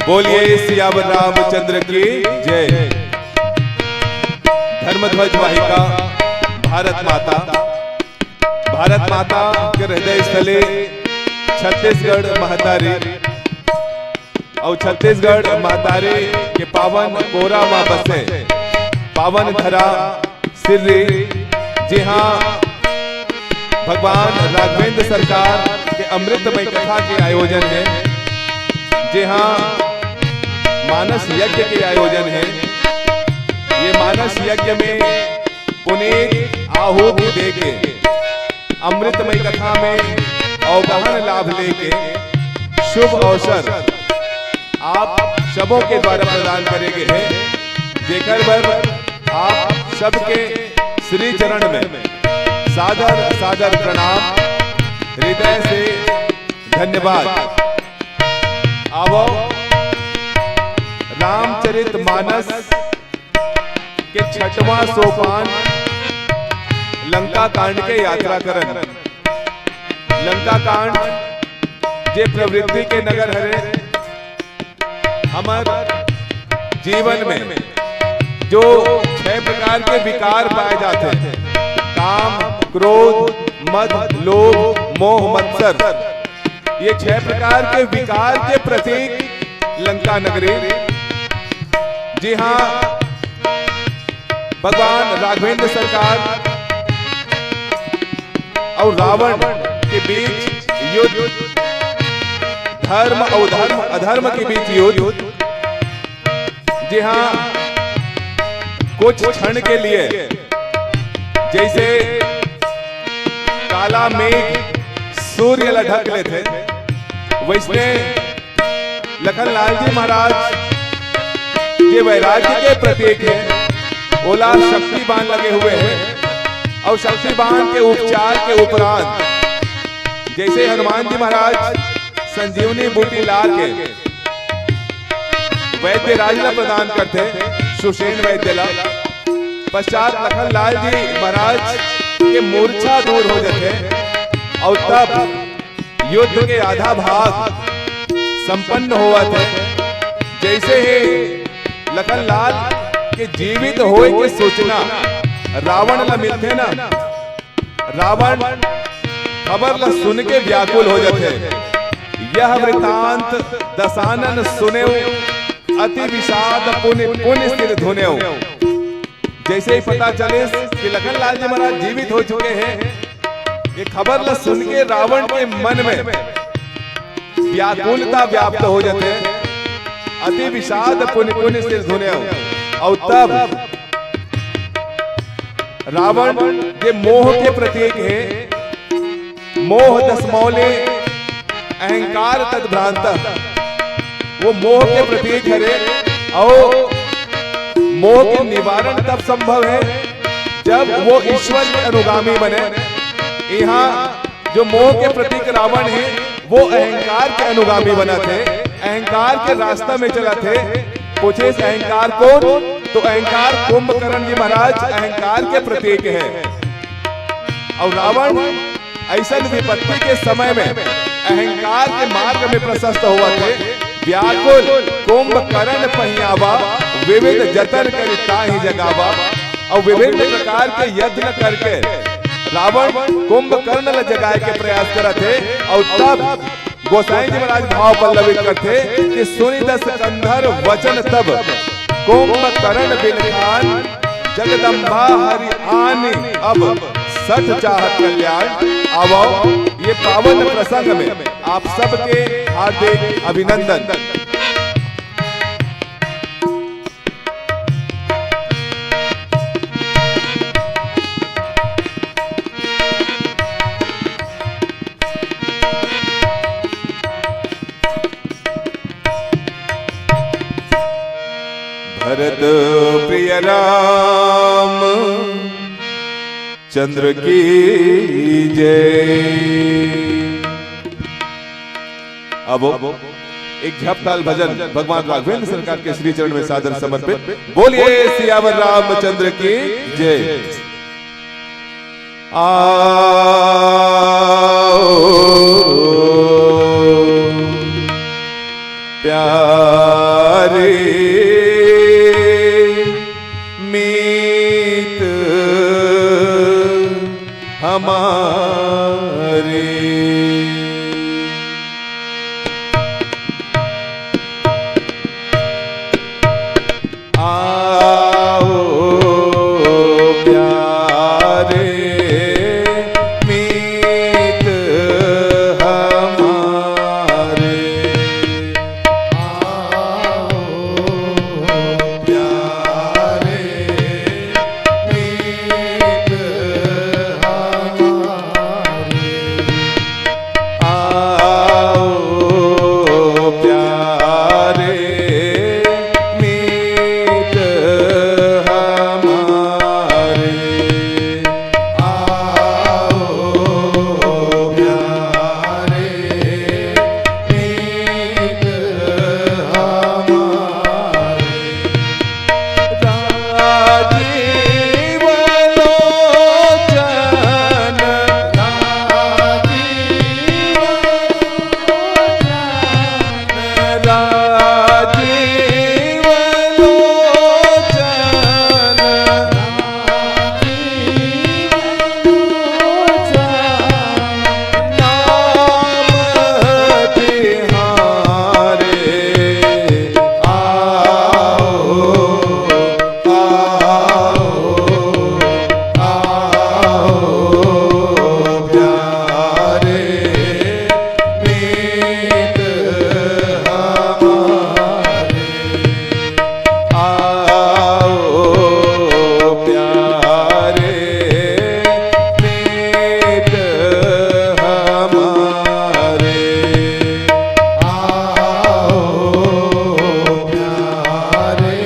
बोलिए सियावर रामचंद्र की जय। धर्मध्वज वाहिका भारत माता, भारत माता के हृदय स्थले छत्तीसगढ़ महतारी और छत्तीसगढ़ महतारी के पावन कोरा मां बसे पावन धरा सिर्री। जी हाँ, भगवान राघवेंद्र सरकार के अमृतमय कथा के आयोजन है। जी हाँ, मानस यज्ञ के आयोजन है। ये मानस यज्ञ में पुनीत आहुति देके अमृतमय कथा में अवगाहन लाभ लेके शुभ अवसर आप सबों के द्वारा प्रदान करेंगे हैं। जेकर बर आप सबके श्री चरण में सादर सादर प्रणाम, हृदय से धन्यवाद। आवो रामचरित मानस के छठवां सोपान लंका कांड के यात्रा करन। लंका कांड जे प्रवृत्ति के नगर हरे। हमार जीवन में जो 6 प्रकार के विकार पाए जाते हैं, काम, क्रोध, मद, लोभ, मोह, मत्सर, ये 6 प्रकार के विकार के प्रतीक लंका नगरी। जी हाँ, भगवान राघवेंद्र सरकार और रावण के बीच युद्ध, धर्म और धर्म अधर्म के बीच युद्ध। जी हाँ, कुछ क्षण के लिए जैसे काला मेघ सूर्य ला ढक लेते, वैसने लखनलाल जी महाराज ये वैराग्य के प्रतीक है। ओला शक्ति बाण लगे हुए हैं और शक्ति बाण के उपचार के उपरांत जैसे हनुमान जी महाराज संजीवनी बूटी ला के वैद्य राज ला प्रदान करते, सुषेण वैद्य ला। पश्चात लखनलाल जी महाराज के मूर्छा दूर हो जाते और तब युद्ध के आधा भाग संपन्न हुआ थे। जैसे ही लखनलाल के जीवित होए के सूचना रावण ला मिलते ना, रावण खबर ला सुन के व्याकुल हो जाते। यह वृतांत दशानन सुने अति विषाद पुण्य स्थिर धुने। जैसे ही पता चले कि लखनलाल जी महाराज जीवित हो चुके हैं, ये खबर ला सुन के रावण के मन में व्याकुलता व्याप्त हो जाते, अति विषाद पुण्य स्थिर धुने। और तब रावण ये मोह के प्रतीक है। मोह दसमौले अहंकार तद्भ्रांत, वो मोह के प्रतीक है। और मोह के निवारण तब संभव है जब वो ईश्वर के अनुगामी बने। यहाँ जो मोह के प्रतीक रावण है वो अहंकार के अनुगामी बना थे, अहंकार के रास्ता में चला थे। पूछे अहंकार कौन? तो अहंकार कुंभकर्ण जी महाराज अहंकार के प्रतीक है। और रावण ऐसा विपत्ति के समय में अहंकार के मार्ग में प्रशस्त हुआ थे। व्याकुल कुंभकर्ण पहियावा, विविध जतन करिता ही जगावा। और विभिन्न प्रकार के यत्न करके रावण कुंभकर्ण ला जगाए के प्रयास करत थे। और तब गोसाई जी महाराज भाव पल्लवित करते कि सुनि दस कंधर वचन तब कुंभकर्ण बिलखान, जगदम्बा हरि आनी अब सठ चाहत कल्याण। आवो ये पावन प्रसंग में आप सबके हार्दिक अभिनंदन। भरत प्रिय राम चंद्र की जय। अब एक झपताल भजन भगवान राघवेंद्र सरकार के श्री चरण में सादर समर्पित। बोलिए सियावर रामचंद्र की जय। प्यार हमारे। आओ प्यारे मीत हमारे, आओ प्यारे मीत हमारे, आओ प्यारे मीत हमारे, आओ प्यारे मीत हमारे। राजीव लोचन, राजीव लोचन, राजीव लोचन, नाम तिहारे, आओ प्यारे मीत हमारे, आओ प्यारे मीत हमारे, आओ प्यारे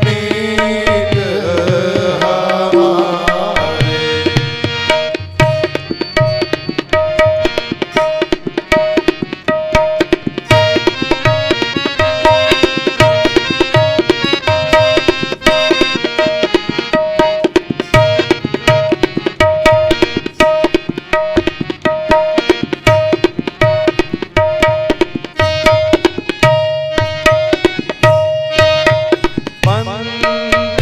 मीत हमारे। पंथ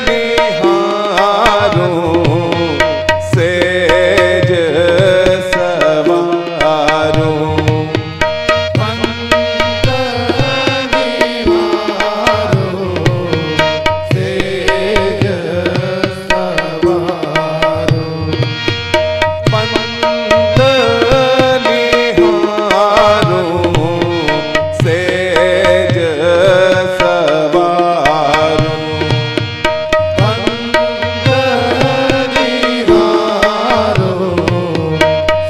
निहारूं सेज सवारूं, पंथ निहारूं सेज सवारूं, पंथ निहारूं सेज सवारूं, पंथ निहारूं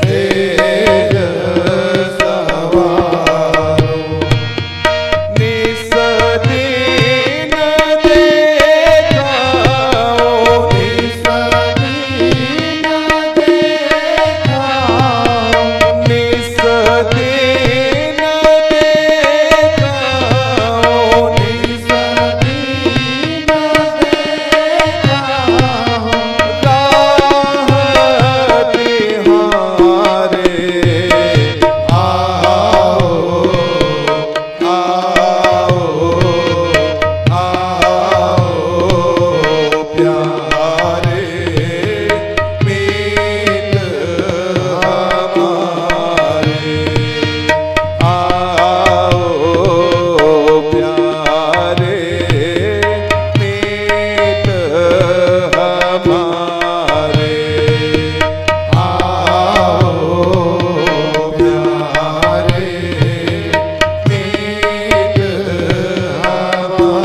सेज सवारूं। निस दीन देखाओ, निस दीन देखाओ, निस दीन देखाओ, निस दीन देखाओ, राह तिहारे, आओ प्यारे मीत हमारे, आओ प्यारे मीत हमारे, आओ प्यारे मीत हमारे।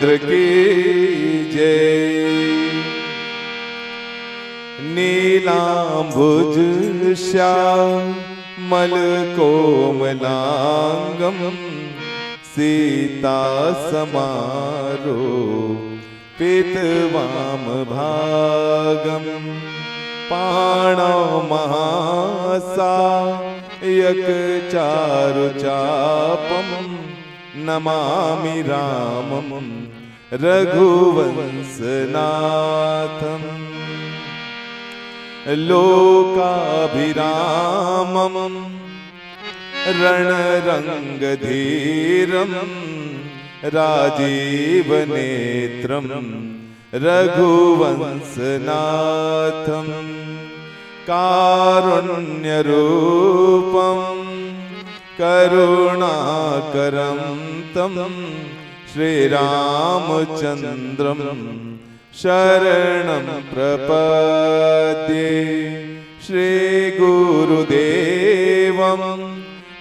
रामचंद्र की जय। नीलांबुज श्यामल कोमलांगम सीता समारो पीतवाम भागम पाणौ महासायक चारु चापम नमामि रामम रघुवंशनाथम लोकाभिरामम रणरंगधीरम राजीवनेत्रम रघुवंशनाथम कारुण्यरूपम करुणाकरं तं श्रीरामचन्द्रं शरणं प्रपद्ये। श्रीगुरुदेवं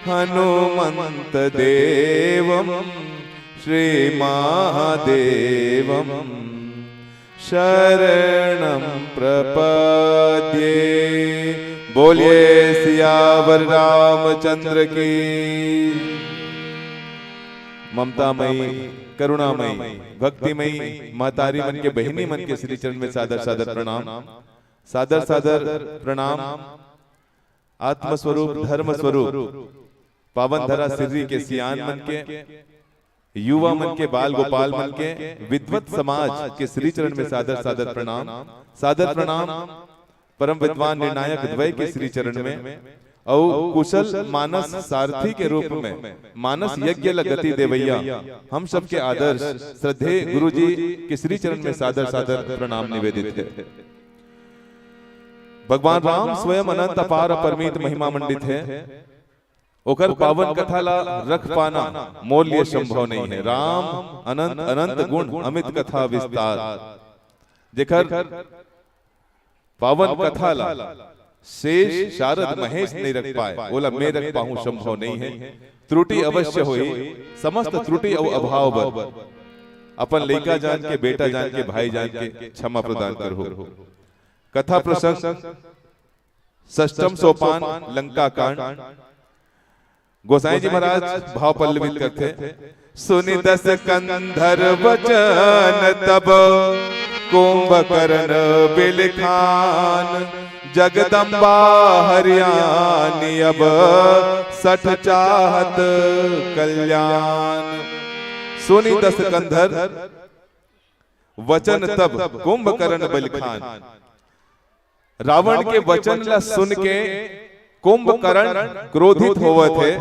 हनुमन्तदेवं श्रीमहादेवं शरणं प्रपद्ये। बोलिए सियावर रामचंद्र की। ममतामयी, करुणामयी, भक्तिमयी महतारी मन के बहिनी मन के श्री चरण में सादर सादर प्रणाम, सादर सादर प्रणाम। आत्मस्वरूप धर्म स्वरूप पावन धरा सिर्री के सियान मन के, युवा मन के, बाल गोपाल मन के, विद्वत समाज के श्री चरण में सादर सादर प्रणाम, सादर प्रणाम। परम विद्वान निर्णायक द्वय के श्री चरण में और कुशल मानस सारथी के रूप में मानस यज्ञ गति देवैया हम सबके आदर्श श्रद्धेय गुरुजी के श्री चरण में सादर सादर प्रणाम निवेदित है। भगवान राम स्वयं अनंत अपार अपरमित महिमा मंडित है। ओकर पावन कथा ला रख पाना मोल्य संभव नहीं है। राम अनंत अनंत गुण अमित कथा विस्तार, जेकर पावन कथा ला शेष शारद महेश नहीं रख पाए, बोला मैं रख पाऊं संभव नहीं है। त्रुटि अवश्य हुई, समस्त त्रुटि और अभाव बर अपन लइका जान के, बेटा जान के, भाई जान के क्षमा प्रदान करहो। कथा प्रसंग षष्ठम सोपान लंका कांड। गोसाई जी महाराज भाव पल्लवित करते। सुनि दस कंधर वचन तब कुंभकर्ण बिलखान, जगदम्बा हरियाणी अब सठ चाहत कल्याण। सुनि दस कंधर वचन तब कुंभकर्ण बिलखान। रावण के वचन ला सुन के कुंभकर्ण क्रोधित होवत है,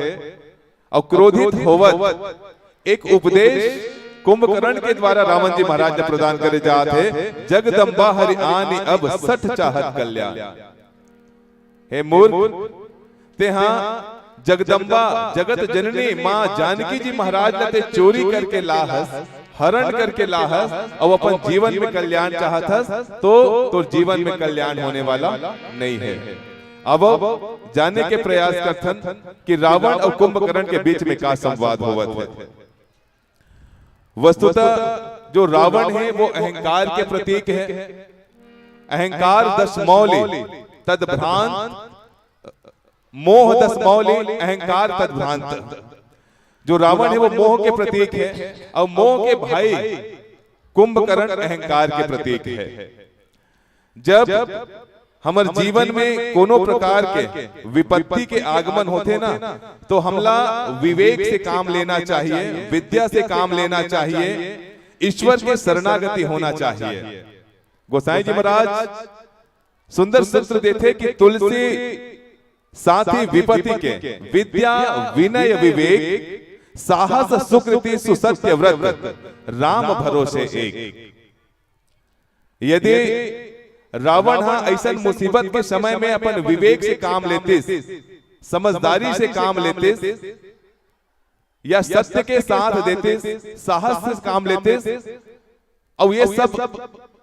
और क्रोधित होवत एक उपदेश कुंभकर्ण के द्वारा रावण जी महाराज ने प्रदान करे जाते। जगदम्बा हरियाणी अब सठ चाहत कल्याण। हे मूर्ख, तेहा जगदम्बा जगत जननी मां जानकी जी महाराज ने चोरी करके लाहस, हरण करके लाहस, और अपन जीवन में कल्याण चाहतस, तो जीवन में कल्याण होने वाला नहीं है। अब जानने के प्रयास करथन कि रावण और कुंभकर्ण के बीच में क्या संवाद होवत है। वस्तुतः जो रावण है वो अहंकार के प्रतीक है। अहंकार दशमौली तद्भ्रांत, मोह दशमौली अहंकार तद्भ्रांत। जो रावण है वो मोह के प्रतीक है, और मोह के भाई कुंभकर्ण अहंकार के प्रतीक है। जब हमारे जीवन में कोनो प्रकार के विपत्ति के आगमन होते ना, तो हमला विवेक से काम लेना चाहिए, विद्या से काम लेना चाहिए, ईश्वर के शरणागति होना चाहिए। गोसाई जी महाराज सुंदर सूत्र देते कि तुलसी साथी विपत्ति के, विद्या विनय विवेक साहस सुकृति सुसत्य व्रत राम भरोसे एक। यदि रावण ऐसा मुसीबत के समय में अपन विवेक से काम लेते, समझदारी से काम लेते, या सत्य के साथ देते, साहस से काम लेते, और ये सब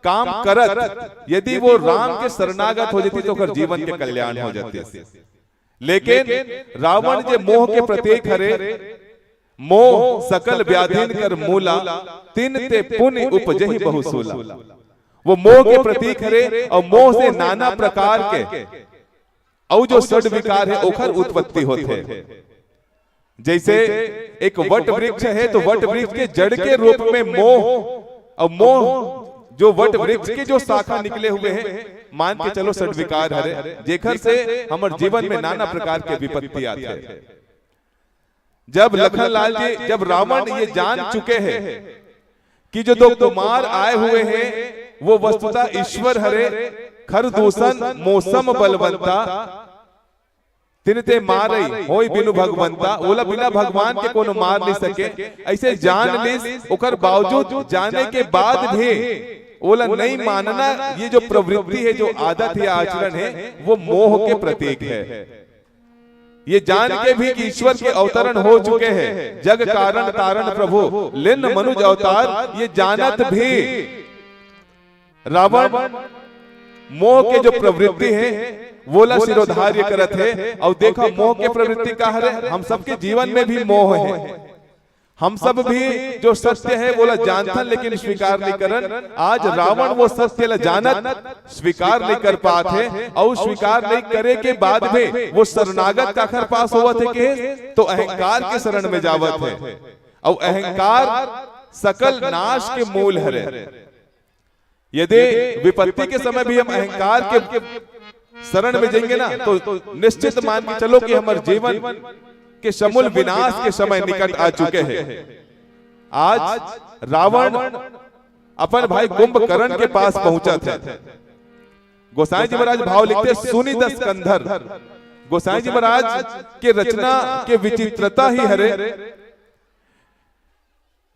काम करत यदि वो राम के शरणागत हो जाती तो फिर जीवन के कल्याण हो जाते। लेकिन रावण जो मोह के प्रतीक हरे, मोह सकल व्याधिन कर मूला, तिन ते पुण्य उपजहि बहुसूला। वो मोह के प्रतीक हरे और मोह से नाना प्रकार के और जो षड विकार है ओखर उत्पत्ति होते। जैसे एक वट वृक्ष है तो वट वृक्ष के जड़ के रूप में मोह, और मोह जो वट वृक्ष के जो शाखा निकले हुए हैं, मान के चलो षड विकार हरे, जेखर से हमारे जीवन में नाना प्रकार के विपत्ति आते हैं। जब लखनलाल जी, जब रावण ये जान चुके हैं कि जो दो कुमार आए हुए हैं वो वस्तुतः ईश्वर हरे, खरदूषण मौसम बलवंता, तिनते मारई होई बिनु भगवंता। ओला बिना भगवान के कोनो मार नहीं सके, ऐसे जान ली। ओकर बावजूद जाने के बाद भी ओला नहीं मानना, ये जो प्रवृत्ति है, जो आदत है, आचरण है, वो मोह के प्रतीक है। ये जान के भी कि ईश्वर के अवतरण हो चुके हैं, जग कारण तारण प्रभु लिन मनुज अवतार, ये जानत भी रावण मोह के जो प्रवृत्ति है वो ला शिरोधार्य करत है। और देखो मोह के प्रवृत्ति का है, हम सबके जीवन में भी मोह है। हम सब भी जो सत्य है वो ला जानथन लेकिन स्वीकार नहीं करन। आज रावण वो सत्य ला जानत स्वीकार नहीं कर पाते, और स्वीकार नहीं करे के बाद में वो शरणागत काखर पास होवत है के तो अहंकार के शरण में जावत है। और अहंकार सकल नाश के मूल है। यदि विपत्ति के समय भी हम अहंकार के शरण में जाएंगे ना तो निश्चित मान के चलो कि हमारे जीवन के समूल विनाश के समय निकट आ चुके हैं। आज रावण अपन भाई कुंभकर्ण के पास पहुंचा था। गोसाई जी महाराज भाव लिखते, सुनि दस कंधर। गोसाई जी महाराज के रचना के विचित्रता ही हरे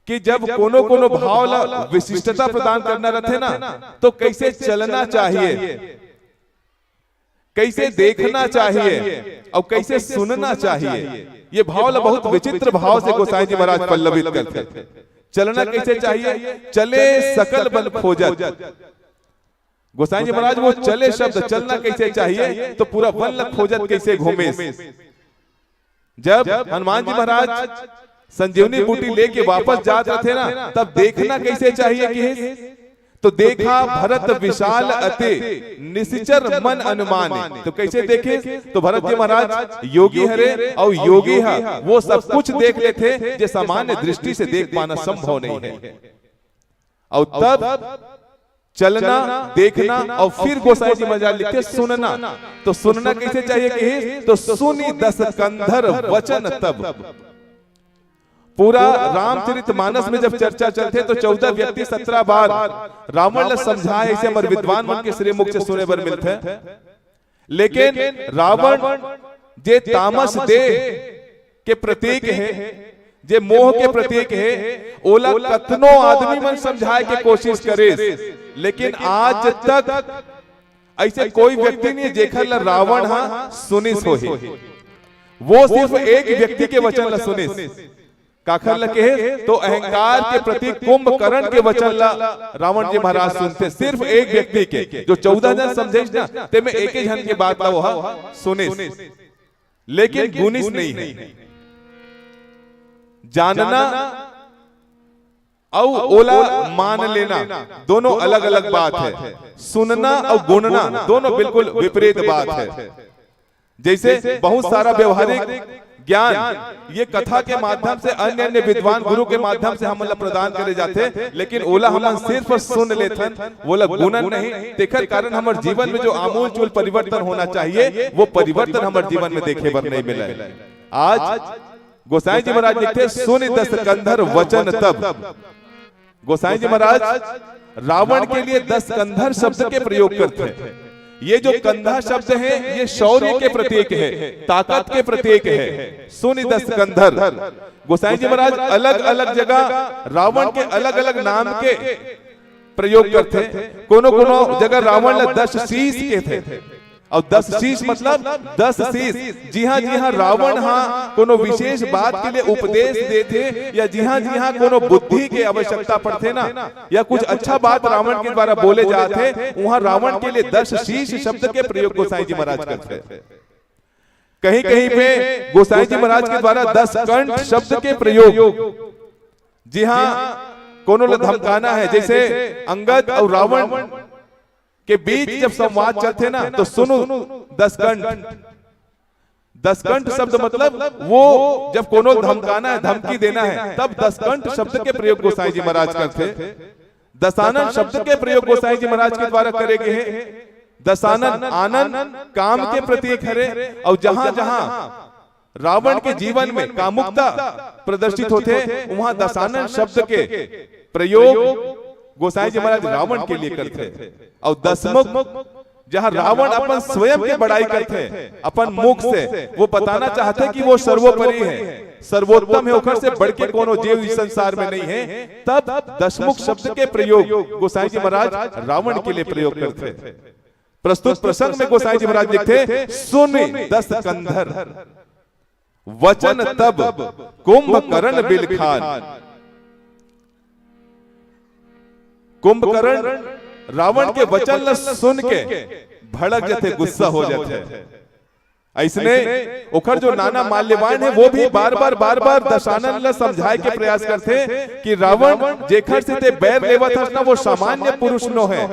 कि जब कोनो कोनो भाव ला विशिष्टता प्रदान करना रहते ना तो कैसे चलना चाहिए, कैसे देखना चाहिए और कैसे सुनना चाहिए, ये भाव ला बहुत विचित्र भाव से गोसाई जी महाराज पल्लवित करते थे। चलना कैसे चाहिए, चले सकल बल खोजत। गोसाई जी महाराज वो चले शब्द, चलना कैसे चाहिए तो पूरा बल खोजत कैसे घूमे। जब हनुमान जी महाराज संजीवनी बूटी लेके वापस जाते थे ना, तब देखना कैसे चाहिए कि तो देखा भरत विशाल अति निश्चर मन अनुमान। तो कैसे देखे तो भरत जी महाराज योगी हरे और योगी है वो सब कुछ देख लेते जो सामान्य दृष्टि से देख पाना संभव नहीं है। और तब चलना, देखना और फिर गोसाई जी महाराज लिखते सुनना। तो सुनना कैसे चाहिए कि तो सुनी दस कंधर वचन तब। पूरा रामचरितमानस में जब चर्चा चलते तो 14 व्यक्ति 17 बार रावण ने समझाए, ऐसे हमारे विद्वान मन के श्री मुख से सुने बर मिलते। लेकिन रावण जे तामस देह के प्रतीक है, जे मोह के प्रतीक है, ओला कतनो आदमी मन समझाए के कोशिश करे, लेकिन आज तक ऐसे कोई व्यक्ति नहीं जेखर ला रावण हा सुनिस हो ही। वो सिर्फ एक व्यक्ति के वचन ला सुनिस काखर लगे तो अहंकार के प्रति कुंभकर्ण के वचन ला रावण जी महाराज सुनते। सिर्फ एक व्यक्ति के, जो 14 जन समझे ना ते में एक ही जन के बात ला वो सुने, लेकिन गुनिस नहीं है। जानना और ओला मान लेना दोनों अलग अलग बात है। सुनना और गुणना दोनों बिल्कुल विपरीत बात है। जैसे बहुत सारा व्यवहारिक ज्ञान ये कथा के माध्यम से अन्य अन्य विद्वान गुरु के माध्यम से हम प्रदान करे जाते, लेकिन ओला हम सिर्फ सुन लेथन, बोला गुणन नहीं। तेकर कारण हमारे जीवन में जो आमूल चूल परिवर्तन होना चाहिए वो परिवर्तन हमारे जीवन में देखे बर नहीं मिला। आज गोसाई जी महाराज लिखते सुनि दस कंधर वचन तब। गोसाई जी महाराज रावण के लिए 10 कंधर शब्द के प्रयोग करते हैं। ये जो कंधा शब्द है ये शौर्य के प्रतीक है, ताकत के प्रतीक है। सुनि दस कंधर। गोसाई जी महाराज अलग अलग जगह रावण के अलग अलग नाम के प्रयोग करते। कोनो कोनो जगह रावण 10 शीश के थे, और 10 शीश मतलब 10 शीश। जी हाँ रावण हाँ कोनो विशेष बात के लिए उपदेश देते, या जी हाँ कोनो बुद्धि के आवश्यकता पड़ते ना, या कुछ अच्छा बात रावण के द्वारा बोले जाते, वहां रावण के लिए 10 शीश शब्द के प्रयोग गोसाई जी महाराज करते। कहीं कहीं पे गोसाई जी महाराज के द्वारा 10 कंठ शब्द के प्रयोग, जी हाँ, कोनो धमकाना है, जैसे अंगद और रावण के बीच जब संवाद चलते ना तो सुनो 10 कंठ। 10 कंठ शब्द मतलब वो जब कोनो धमकाना है, धमकी देना है, तब 10 कंठ शब्द के प्रयोग गोसाई जी महाराज करते। दशानन शब्द के प्रयोग गोसाई जी महाराज के द्वारा करे गए हैं। दशानन आनंद काम के प्रतीक है, और जहां जहां रावण के जीवन में कामुकता प्रदर्शित होते वहां दशानन शब्द के प्रयोग गोसाई जी महाराज रावण के लिए करते। और दशमुख जहां रावण अपन स्वयं के बड़ाई करते, अपन मुख से वो बताना चाहते कि वो सर्वोपरि है, सर्वोत्तम है, ओखर से बढ़ के कोनो जीव इस संसार में नहीं है, तब दशमुख शब्द के प्रयोग गोसाई जी महाराज रावण के लिए प्रयोग करते। प्रस्तुत प्रसंग में गोसाई जी महाराज लिखते, सुन 10 कंधर वचन तब कुंभकर्ण बिलखान। कुंभकर्ण रावण के वचन सुन के भड़क जाते, गुस्सा हो जाते। ऐसने ओखर जो नाना माल्यवान है वो भी बार बार दशानन ला समझाए के प्रयास करते कि रावण जेखर से ते बैर लेवत हस ना वो सामान्य पुरुष नो है,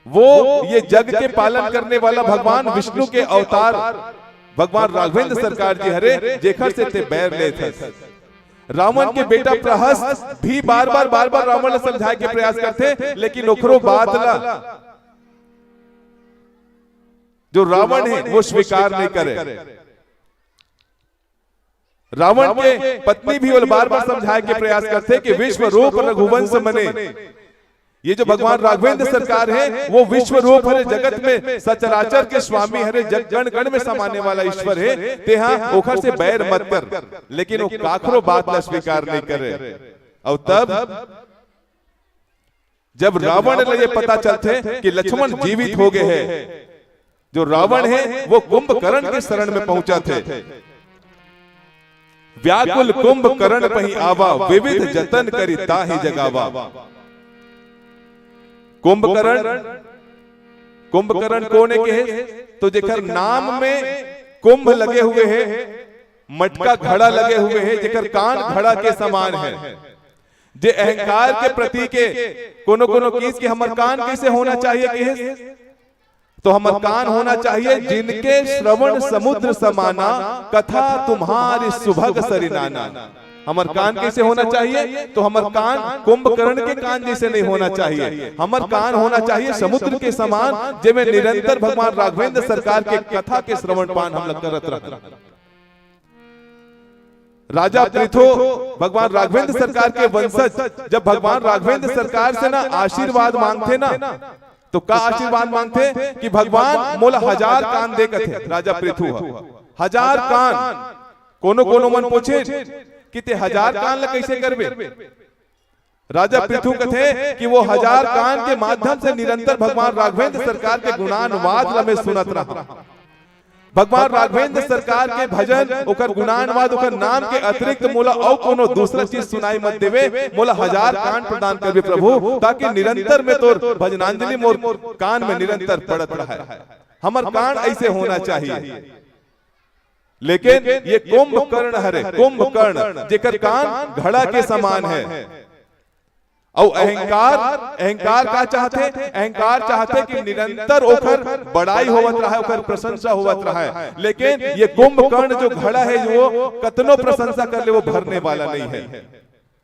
वो ये जग के पालन करने वाला भगवान विष्णु के अवतार भगवान राघवेंद्र सरकार जी हरे, जेखर से ते बैर लेते। रावण के बेटा प्रहस्त भी बार बार रावण ने समझाए के प्रयास करते, लेकिन ओखरो बात ला जो रावण है वो स्वीकार नहीं करे। रावण के पत्नी भी बार बार समझाए के प्रयास करते कि विश्व रूप रघुवंश मने, ये जो भगवान राघवेंद्र सरकार है वो विश्व रूप हरे, जगत में सचराचर के स्वामी हरे, जग गण में समाने वाला ईश्वर है, तेहा ओखर से बैर मत कर। लेकिन वो काखरो बात ला स्वीकार नहीं करे। और तब जब रावण ने ये पता चलते कि लक्ष्मण जीवित हो गए हैं, जो रावण है वो कुंभकर्ण के शरण में पहुंचा थे। व्याकुल कुंभकर्ण पही आवा, विविध जतन करी ताहि जगावा। कुंभकर्ण कोने के है तो जेकर नाम में कुंभ लगे हुए हैं, मटका घड़ा लगे हुए हैं, जेकर कान घड़ा के समान है, जे अहंकार के प्रतीक है। कोनो कोनो किस के हमर कान कैसे होना चाहिए कि तो हमर कान होना चाहिए जिनके श्रवण समुद्र समाना, कथा तुम्हारी सुभग सरिनाना। हमर कान कैसे होना चाहिए तो हमर कान कुंभकर्ण के कान जैसे नहीं होना चाहिए, हमर कान होना चाहिए समुद्र के समान, जिसमें निरंतर भगवान राघवेंद्र सरकार के कथा के श्रवण पान हम लोग करत रहना। राजा पृथु भगवान राघवेंद्र सरकार के वंशज जब भगवान राघवेंद्र सरकार से ना आशीर्वाद मांगते ना, तो का आशीर्वाद मांगते कि भगवान मोला 1000 कान देते थे। राजा पृथु 1000 कान, कोनो कोनो मन पूछे कि ते 1000 कान ला कैसे करबे। राजा पृथु कथे कि वो 1000 कान के माध्यम से निरंतर भगवान राघवेंद्र सरकार के गुणानुवाद ला मैं सुनत रहा। भगवान राघवेंद्र सरकार के भजन, ओकर गुणानुवाद, ओकर नाम के अतिरिक्त मोला और कोनो दूसरा चीज सुनाई मत देवे। मोला 1000 कान प्रदान करबे प्रभु, ताकि निरंतर में तोर भजनांजलि मोर कान में निरंतर पड़त रहे। हमर कान ऐसे होना चाहिए। लेकिन ये कुंभकर्ण हरे, कुंभकर्ण जेकर कान घड़ा के समान है। और अहंकार का चाहते, अहंकार चाहते कि निरंतर ओखर बड़ाई होवत रहा है, ओखर प्रशंसा होवत रहा है। लेकिन ये कुंभकर्ण जो घड़ा है वो कतनो प्रशंसा कर ले वो भरने वाला नहीं है।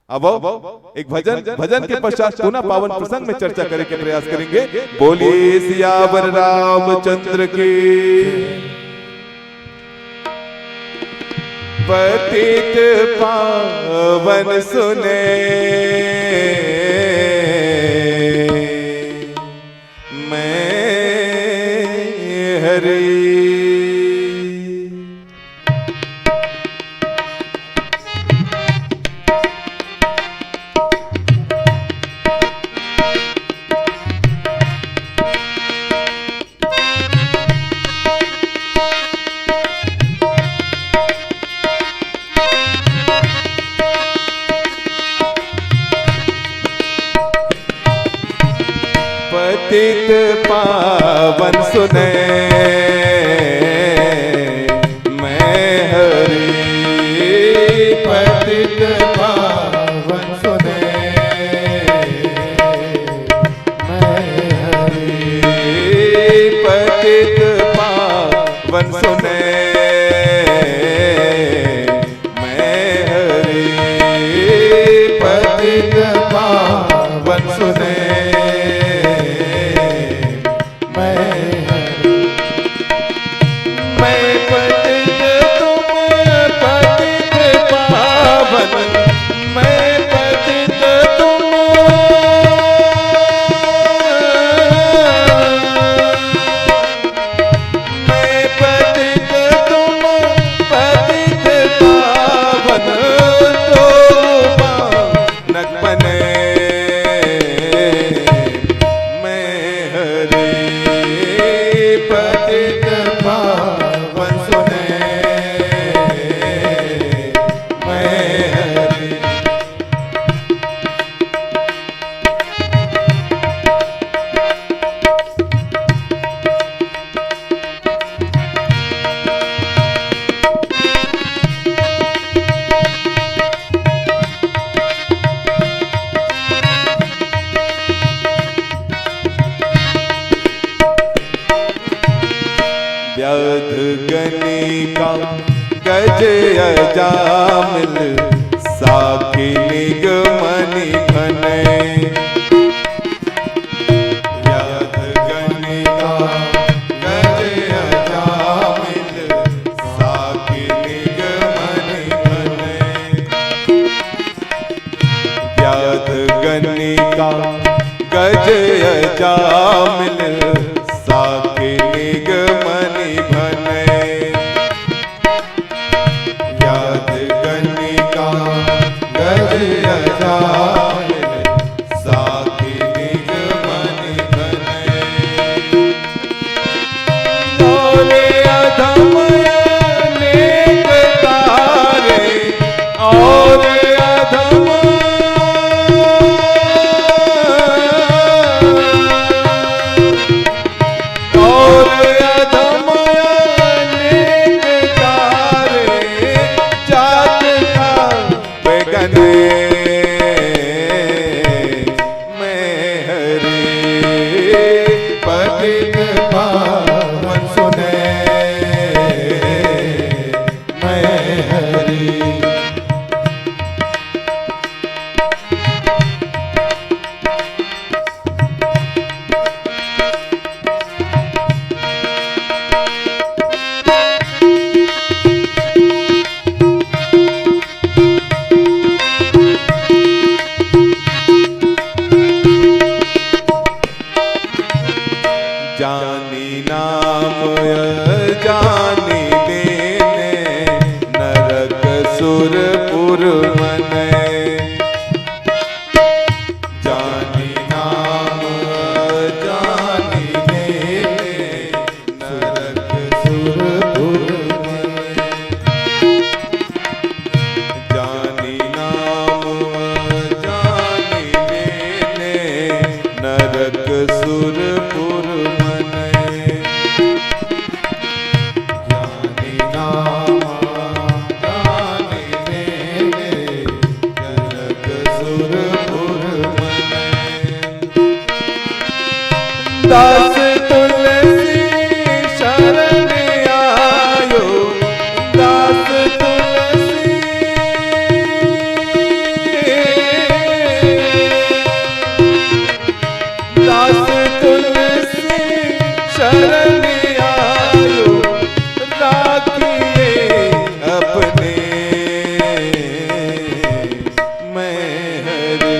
अब एक भजन के पश्चात पुनः पावन प्रसंग में चर्चा करने के प्रयास करेंगे। बोलिए सियावर रामचंद्र की। पतित पावन सुने मैं हरि। पतित पावन सुने व्याध गणिका गज अजामिल साखी निगमनि घने। व्याध गणिका गज अजामिल साखी निगमनि घने। व्याध गणिका गज अजामिल साखी निगमनि घने। व्याध गणिका गज अजामिल साखी निगमनि घने। और अधम अनेक तारे और अधम जानी नाम जानी देने नरक सुरपुर मने। जानी नाम जानी देने नरक सुरपुर मने। जानी नाम जानी देने नरक सुरपुर मने। जानी नाम जानी देने नरक सुरपुर मने। दास तुलसी शरण आयो दास तुलसी। दास तुलसी शरण आयो राखिए अपने मैं हरि।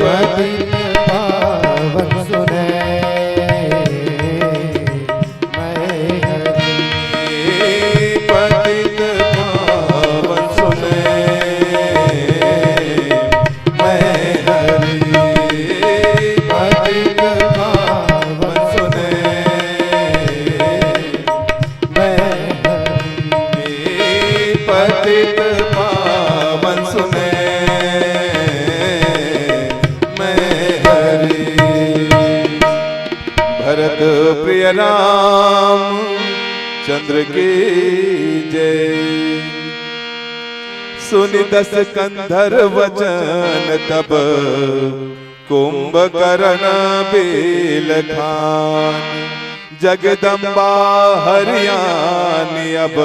पतित पावन सुने मैं हरि। पतित पावन सुने मैं हरि। पतित पावन सुने मैं हरि। पतित पावन सुने मैं हरि। भरत प्रिय राम चंद्र की जय। सुनि दस कंधर वचन तब कुंभकर्ण बेल खान। जगदम्बा हरियाणी अब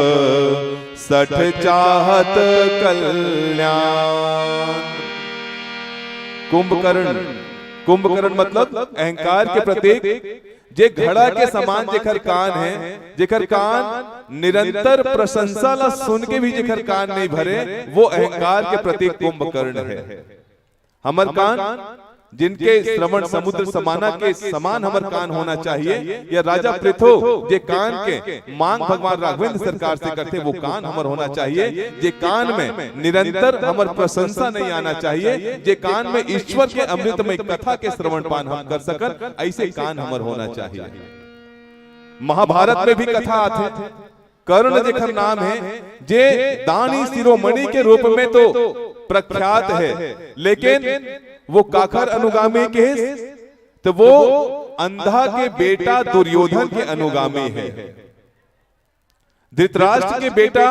सठ चाहत कल्याण। कुंभकर्ण कुंभकर्ण मतलब अहंकार के प्रतीक। जे घड़ा के समान जेखर कान है जेखर कान निरंतर प्रशंसा ला सुन के भी जेखर कान नहीं भरे वो अहंकार के प्रतीक कुंभकर्ण है। हमर कान जिनके श्रवण समुद्र समाना के समान हमर कान होना चाहिए। या राजा पृथु जे कान के मांग भगवान राघवेंद्र सरकार से करते वो कान हमर होना चाहिए। जे कान में निरंतर हमर प्रशंसा नहीं आना चाहिए। जे कान में ईश्वर के अमृतमय कथा के श्रवण पान हम कर सकन ऐसे कान हमर होना चाहिए। महाभारत में भी कथा आथे। कर्ण जेखर नाम है जे दानी शिरोमणि के रूप में तो प्रख्यात है लेकिन वो काखर अनुगामी के तो वो अंधा के बेटा दुर्योधन के अनुगामी है। धृतराष्ट्र के बेटा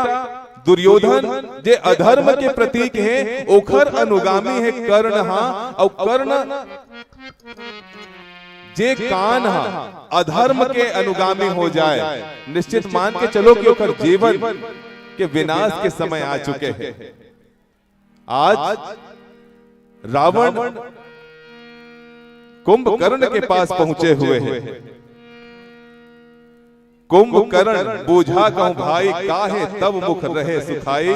दुर्योधन जे अधर्म के प्रतीक है ओखर अनुगामी है कर्ण। हाँ और कर्ण जे कान अधर्म के अनुगामी हो जाए, निश्चित मान के चलो कि ओकर जीवन के विनाश के समय आ चुके हैं। आज रावण कुंभकर्ण के पास पहुंचे हुए हैं। कुंभकर्ण बूझा कहूं भाई, काहे तब मुख रहे सुखाई,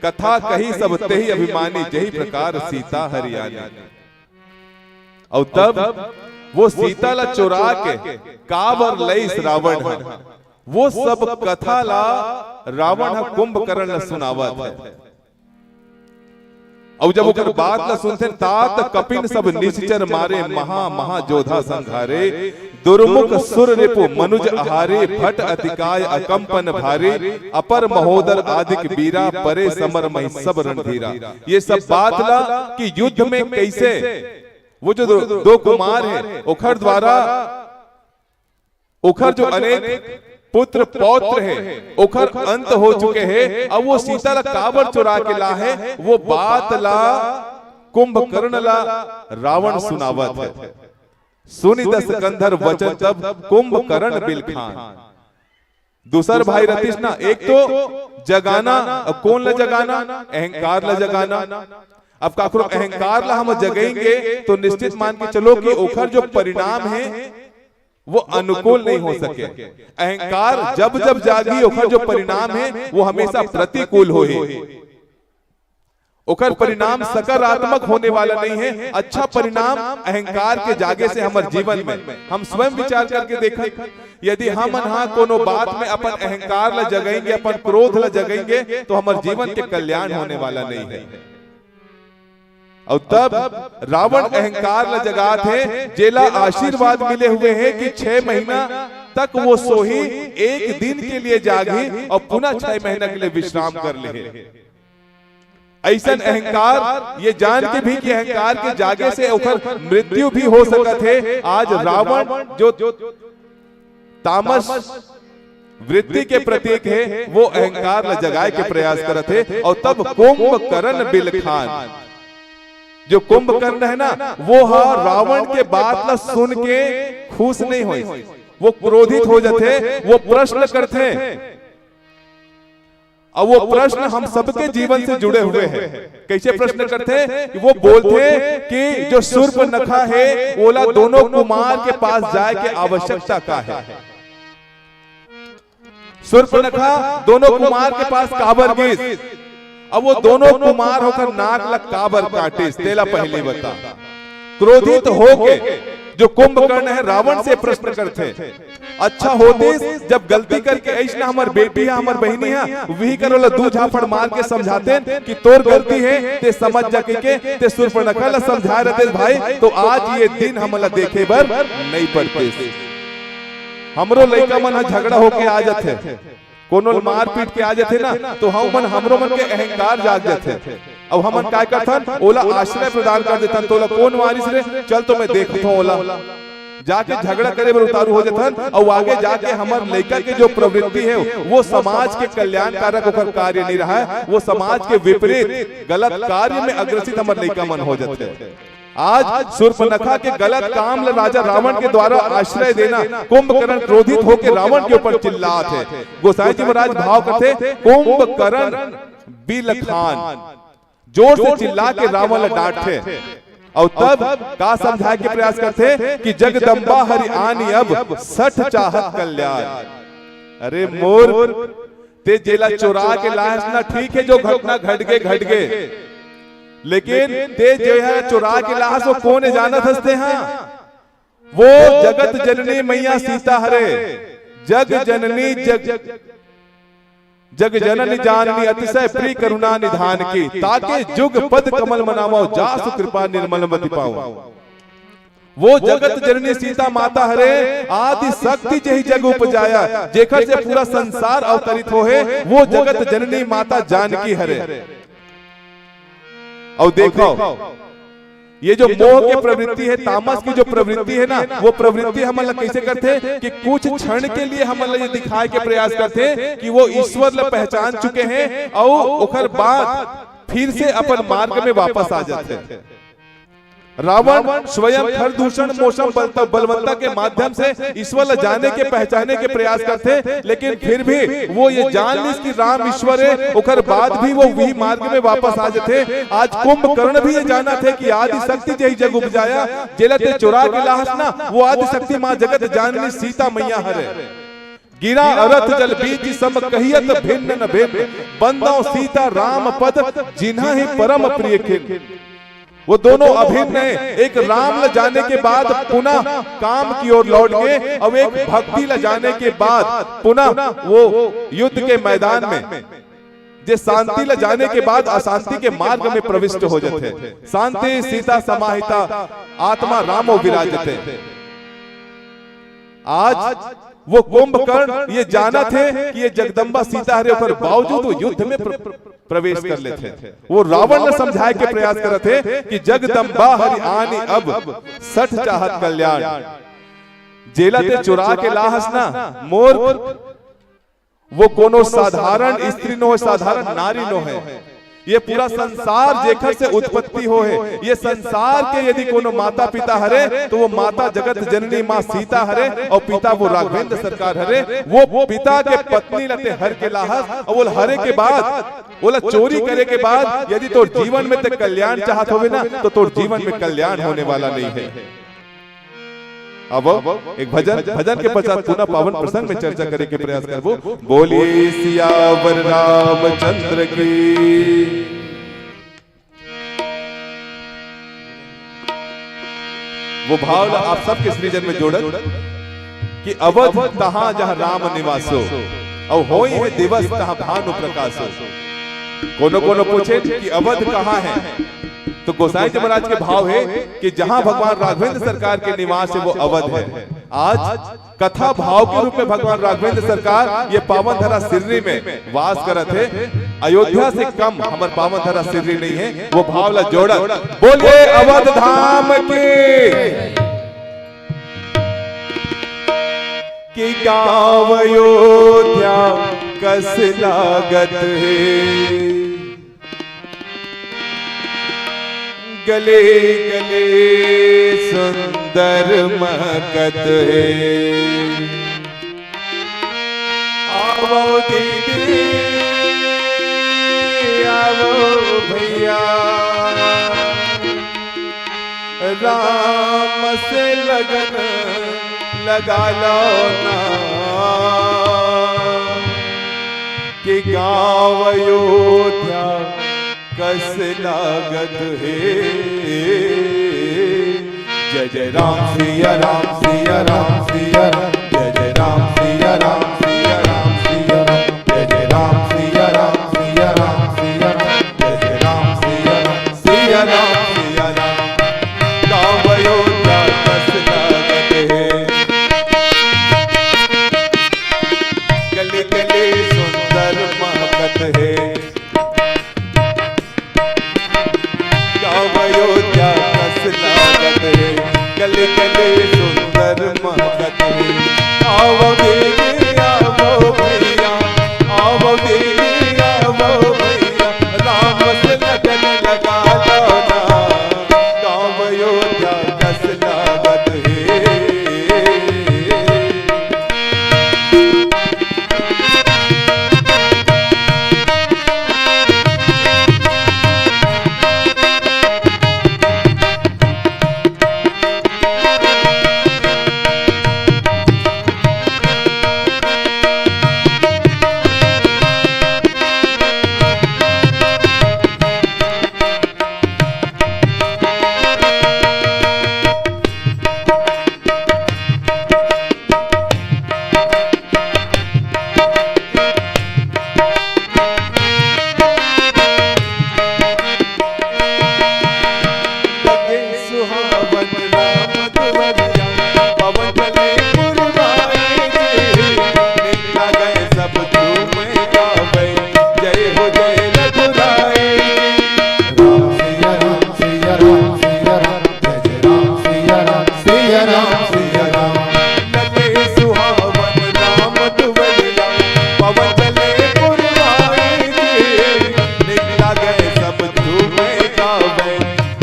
कथा कही सब तेहि अभिमानी, जही प्रकार सीता हरियाणी। और तब वो सीता ला चुरा के काबर लईस रावण है, वो सब कथा ला रावण कुंभकर्ण ला सुनावत है। और जब ओकर बात ला सुनते तात कपिन सब निश्चर मारे, महा महा जोधा संघारे, दुर्मुख सुर रिपु मनुज आहारे, भट अतिकाय अकंपन भारे, अपर महोदर आदिक बीरा, परे समर मही सब रणधीरा। ये सब बात ला कि युद्ध में कैसे वो जो दो कुमार है उखर द्वारा, उखर जो अनेक पुत्र पौत्र है उखर अंत हो चुके हैं। अब वो सीता ला काबर चुरा के ला है, वो बात ला कुंभकर्ण ला रावण सुनावत है। सुनि दस कंधर वचन तब कुंभकर्ण बिलखान। दूसर भाई रतीश ना, एक तो जगाना, कौन ला जगाना, अहंकार ला जगाना। अब काकरो अहंकार ला हम जगेंगे तो निश्चित मान के चलो कि ओखर जो परिणाम है वो अनुकूल नहीं हो सके। अहंकार जब जब जागी ओखर जो परिणाम है वो हमेशा प्रतिकूल होए। ओखर परिणाम सकारात्मक होने वाला नहीं है। अच्छा परिणाम अहंकार के जागे से हमारे जीवन में हम स्वयं विचार करके देखें, यदि हम कोनो बात में अपन अहंकार ला जगेंगे, अपन क्रोध ला जगेंगे तो हमारे जीवन के कल्याण होने वाला नहीं है। और तब रावण अहंकार ला जगात है, जेला आशीर्वाद मिले हुए हैं कि 6 महीना तक वो सोही, एक दिन के लिए जागी और पुनः 6 महीना के लिए विश्राम कर ले। ऐसा अहंकार ये जान के भी कि अहंकार के जागे से ओकर मृत्यु भी हो सकत है। आज रावण जो तामस वृत्ति के प्रतीक है वो अहंकार ला जगाए के प्रयास करत है। और तब कुंभकर्ण बिलखान, जो कुंभकर्ण है ना वो रावण के बात ला सुन के खुश नहीं हुई, वो क्रोधित हो जाते, वो प्रश्न करते। और वो प्रश्न हम सबके जीवन से जुड़े हुए हैं। कैसे प्रश्न करते? वो बोलते कि जो शूर्पणखा है ओला दोनों कुमार के पास जाए के आवश्यकता का है। शूर्पणखा दोनों कुमार के पास काबर गई। अब वो दोनों कुमार होकर नाक लग काबर काटे, तेला पहले बता। क्रोधित होके जो कुंभकर्ण है रावण से प्रश्न करते, अच्छा होते जब गलती करके ऐसा हमार बेटी है हमार बहनी है वही करोला दू झापड़ मार के समझाते कि तोर गलती है ते समझ जाके के ते शूर्पणखा ला समझा रहे भाई। तो आज ये दिन हमला देखे बर नहीं पड़ते। हमरो लड़का मन झगड़ा होके आ जाते, कोनो मार पीट के आ जाते ना तो हमरो मन के अहंकार जाग जाते। अब हमन काय करथन, ओला आश्रय प्रदान कर देथन। तोला कौन मारिस रे, चल तो मैं देखत हूं। ओला जाके झगड़ा करे बर उतारू हो जाथन। और आगे जाके हमार लड़का के जो प्रवृत्ति है वो समाज के कल्याणकारक होकर कार्य नहीं रहा है, वो समाज के विपरीत गलत कार्य में अग्रसित हमार लड़का मन हो जाते। आज शूर्पणखा के गलत काम राजा रावण के द्वारा आश्रय देना, कुंभकर्ण क्रोधित होकर रावण के ऊपर चिल्लात है। गोसाई जी महाराज भाव करते, कुंभकर्ण बिलखान, जोर से चिल्ला के रावण डांटे। और तब का समझाए के प्रयास करते कि जगदम्बा हरि आनी अब सठ चाहत कल्याण। अरे मोर ते जेला चुरा के लाश ना, ठीक है जो घटना घट गए, लेकिन ते जो है चुरा के लाश वो कौन जानत हंसते हैं, वो जगत जननी मैया सीता हरे। जग जननी जग जननी जाननी अतिशय प्रिय करुणा निधान की, ताके जुग पद कमल मनावो जासु कृपा निर्मल मति पाओ। वो जगत जननी सीता माता हरे, आदि शक्ति जही जग उपजाया, जेकर से पूरा संसार अवतरित हो है, वो जगत जननी माता जानकी हरे। और देखो ये जो मोह की प्रवृत्ति है, तामस की जो प्रवृत्ति है ना, वो प्रवृत्ति हम कैसे करते कि कुछ क्षण के लिए हम ये दिखाए के प्रयास करते कि वो ईश्वर ला पहचान चुके हैं और ओकर बाद फिर से अपन मार्ग में वापस आ जाते। रावण स्वयं खरदूषण मोशम बलवंता के माध्यम से ईश्वर जाने के पहचाने के प्रयास करते, लेकिन फिर भी वो ये जान ली कि राम ईश्वर है, ओकर बाद भी वो वही मार्ग में वापस आ जाते। आज कुंभकर्ण भी ये जाना थे कि आदि शक्ति जय जग उपजाया, जेलते चुरा के लाहस ना, वो आदि शक्ति मां जगत जाननी सीता मैया हरे। गिरा अरथ जल बीज सम कहियत भिन्न न भिन्न, बंदो सीता राम पद जिन्हा ही परम प्रिय खिन। वो दोनों अभिन्न है, एक राम ल जाने के बाद पुनः काम की ओर लौट गए, अब एक भक्ति ल जाने के बाद पुनः वो युद्ध के मैदान में जे शांति ल जाने के बाद अशांति के मार्ग में प्रविष्ट हो जाते। शांति सीता समाहिता आत्मा रामो विराजते। आज वो कुंभकर्ण ये जाना थे कि ये जगदम्बा सीता हरे, पर बावजूद वो युद्ध में प्रवेश कर लेते। वो रावण ने समझाए के प्रयास कर रहे थे कि जगदम्बा हरि आनी अब सठ चाहत कल्याण, जेलते चुरा के लाहस ना मोर, वो कोनो साधारण स्त्री नो है, साधारण नारी नो है। ये पूरा संसार जेखर से उत्पत्ति हो है, ये संसार के यदि कोनो माता पिता हरे तो वो माता जगत जननी माँ सीता हरे, और पिता वो राघवेंद्र सरकार हरे। वो पिता के पत्नी लते हर के लाहस, और वो हरे के बाद बोला चोरी करे के बाद यदि तोर जीवन में ते कल्याण चाहत होवे ना, तो तोर जीवन में कल्याण होने वाला नहीं है। अब एक भजन के पश्चात पुनः पावन प्रसंग में चर्चा करने के प्रयास करबो। बोलिए सियावर रामचंद्र की। वो भाव आप सबके सृजन में जोड़त कि अवध तहां जहां राम निवासो, और होई है दिवस तहां भानु प्रकाशो। कोनो कोनो पूछे कि अवध कहाँ है, तो गोसाई जी महाराज के भाव है कि जहां भगवान राघवेंद्र सरकार के निवास है वो अवध है। आज कथा भाव के रूप में भगवान राघवेंद्र सरकार ये पावन धरा सिर्री में वास करत है। अयोध्या से कम हमार पावन धरा सिर्री नहीं है। वो भाव ला जोड़त बोलिए अवध धाम की गाँव अयोध्या कस लागत है, गले गले सुंदर महकत है। आओ दीदी आओ भैया, राम से लगन लगा लो ना, कि गाँव अयोध्या कस लागत है। जय जय राम सिया राम सिया राम सिया राम, जय जय राम सिया राम सिया राम सिया राम, जय जय राम सिया राम सिया राम सिया राम, जय जय राम सिया राम सिया राम सिया राम। गाँव अयोध्या कस लागत है, गले गले सुंदर महकत है। अयोध्या कस लागत है, गले गले सुंदर महकत है। आओ देवी आओ भैया, आओ देवी आओ भैया, राम से लगन लगा लो ना, गाँव अयोध्या कस लागत है।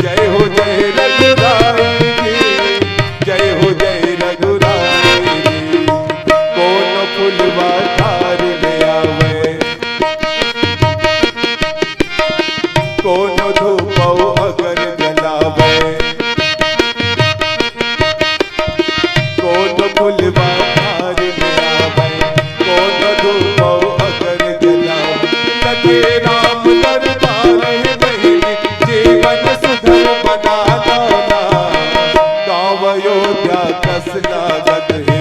जय हो जय रघुराई। आवे रघुराई कौन फुलवा ठार ले आवे कौन धूपौ अगर जलावे कौन फुलवा ठार ले आवे कौन धूपौ अगर जलावे लगे राम दरबार है बहिनी जीवन सुधर बना दौला गाँव अयोध्या कस लागत है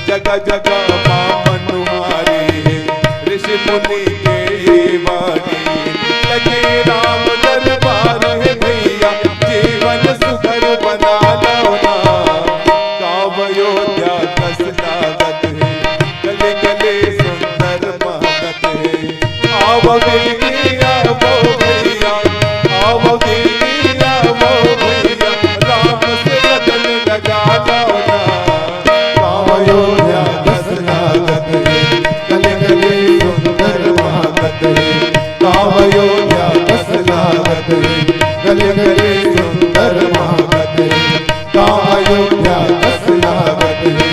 जगह जगह मां मनुहारी है ऋषि मुनि के ये वाणी लगे राम दरबार है भैया जीवन सुधर बना लौना गाँव अयोध्या कस लागत है गले गले सुंदर महकत है आओ भैया आओ भैया आओ भैया आओ भैया राम से लगन लगा लौना गाँव अयोध्या कस लागत है गले गले सुंदर महकत है गाँव अयोध्या कस लागत है गले गले सुंदर महकत है गाँव अयोध्या कस लागत है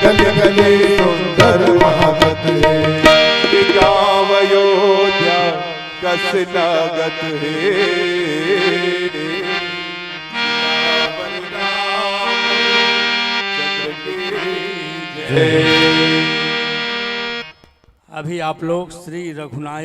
गले गले सुंदर महकत है गाँव अयोध्या कस लागत है। अभी आप लोग श्री रघुनायक